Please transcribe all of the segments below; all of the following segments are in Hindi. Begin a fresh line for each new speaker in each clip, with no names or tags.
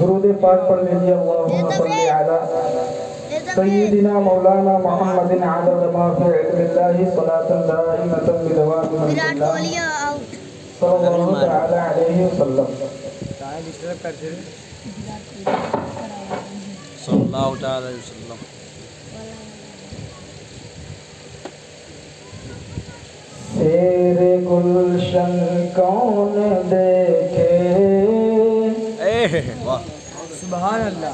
दुरूद पाक पढ़ लीजिए। अल्लाहुम्मा सल्ली अला सय्यिदिना मौलाना मुहम्मदिन अदद मा फी इल्मिल्लाहि सलातन दाइमतन बिदवामि मिल्लाह सल्लल्लाहु तआला अलैहि वसल्लम।
सल्लल्लाहु तआला अलैहि वसल्लम।
तेरे गुलशन कौन देखे,
वाह
सुभान अल्लाह।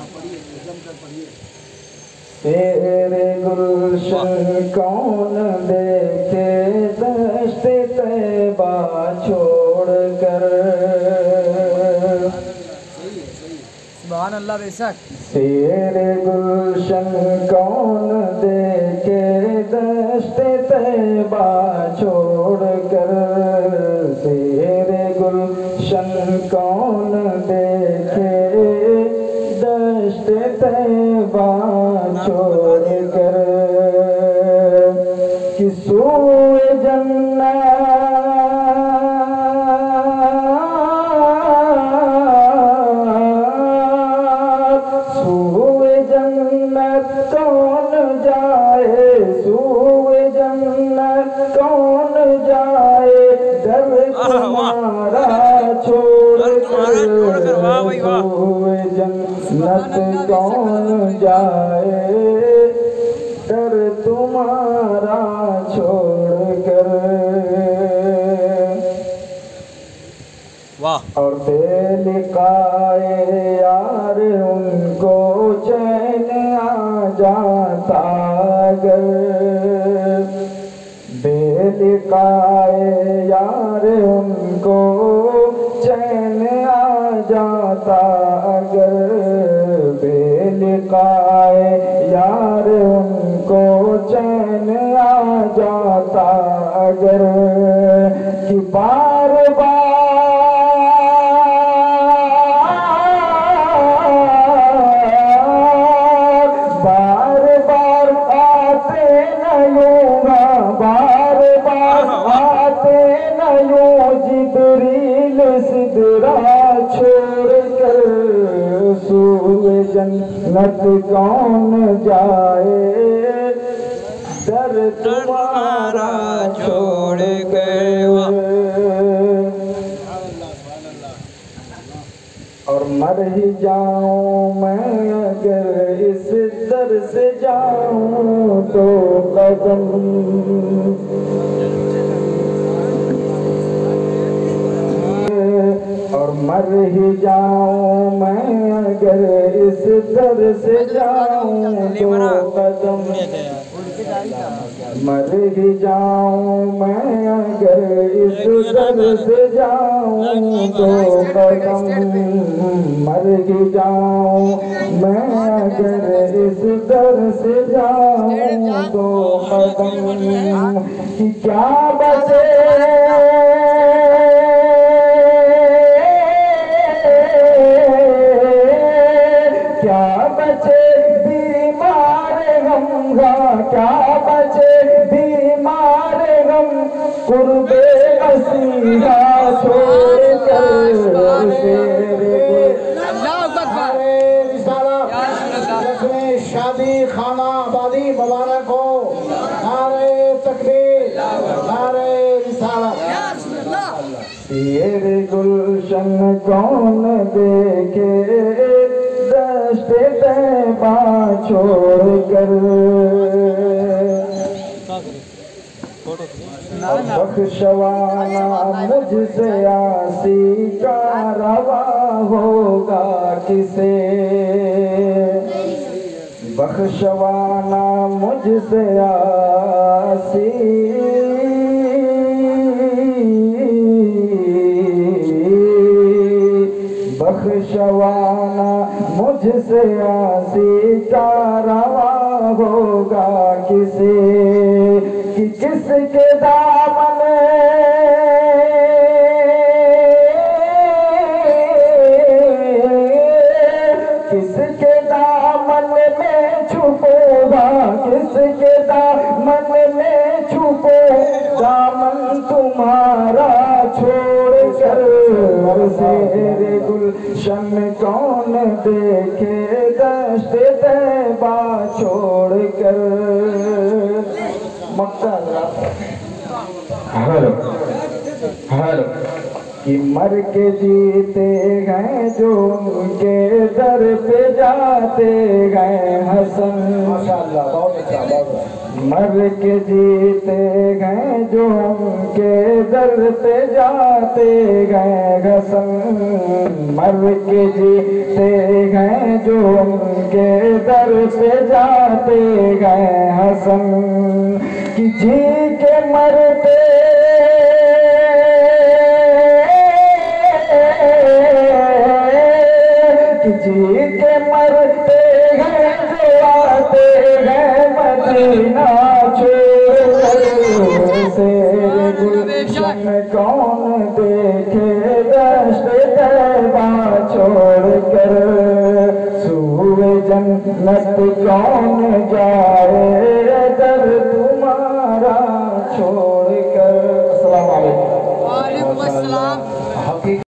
तेरे गुलशन कौन देखे, दश्त तैबा छोड़ कर।
सुभान अल्लाह। बेशक
तेरे गुलशन कौन देखे, दश्त तैबा छोड़ कर। तेरे गुलशन कौन देखे, दश्त तैबा छोड़ कर। कि सूए जन्नत कौन जाए, सूए जन्नत कौन जाए, दर तुम्हारा छोड़ कर। सूए जन्नत कौन जाए, दर तुम्हारा छोड़ कर।
वाह।
और बेलिकाए यार उनको चैन आ जाता अगर। बेलिकाए यार उनको चैन आ जाता अगर। बेलिकाए यार उनको चैन आ जाता अगर। कि बार बार आते न यूँगा, बार बार आते न यूँ जिब्रील सिदरा छोड़ कर। सूए जन्नत कौन जाए, दर तुम्हारा छोड़ कर। और मर ही जाऊं मैं अगर इस दर से जाऊं तो कदम। और मर ही जाऊं मैं अगर इस दर से जाऊं तो कदम। मर ही जाऊं मैं अगर इस दर से जाऊं तो कदम। मर ही जाऊं मैं अगर इस दर से जाऊं तो कदम। कि क्या बचे क्या बचे बीमार गमगा, क्या बचे बीमार गम कुर्बे मसीहा छोड़ कर। शादी खाना आबादी मुबारक हो। नारे तकबीर, नारे रिसालत। तेरे गुलशन कौन देखे, दश्त तैबा छोड़ कर। बख्शवाना मुझसे आसी का रवा होगा किसे। बख्शवाना मुझसे आसी बख्शवाना मुझसे आसी का रवा होगा किसे। कि किसके दामन किसके दामन में छुपोगा, किसके दामन में छुपो दामन तुम्हारा छोड़ कर। तेरे गुलशन कौन देखे दश्त तैबा छोड़ कर। मक्का हेलो हेलो कि मर के जीते गए जो उनके दर पे जाते गए हसन। माशाअल्लाह बहुत अच्छा बहुत अच्छा। मर के जीते गए जो उनके दर पे जाते गए हसन। मर के जीते गए जो उनके दर पे जाते गए हसन। कि जी के मरते जी के मरते हैं जो आते हैं मदीना छोड़। गुलशन कौन देखे दश्त तैबा छोड़ कर। सूए जन्नत कौन जाए दर तुम्हारा छोड़ कर। अस्सलाम वालेकुम।
वालेकुम अस्सलाम।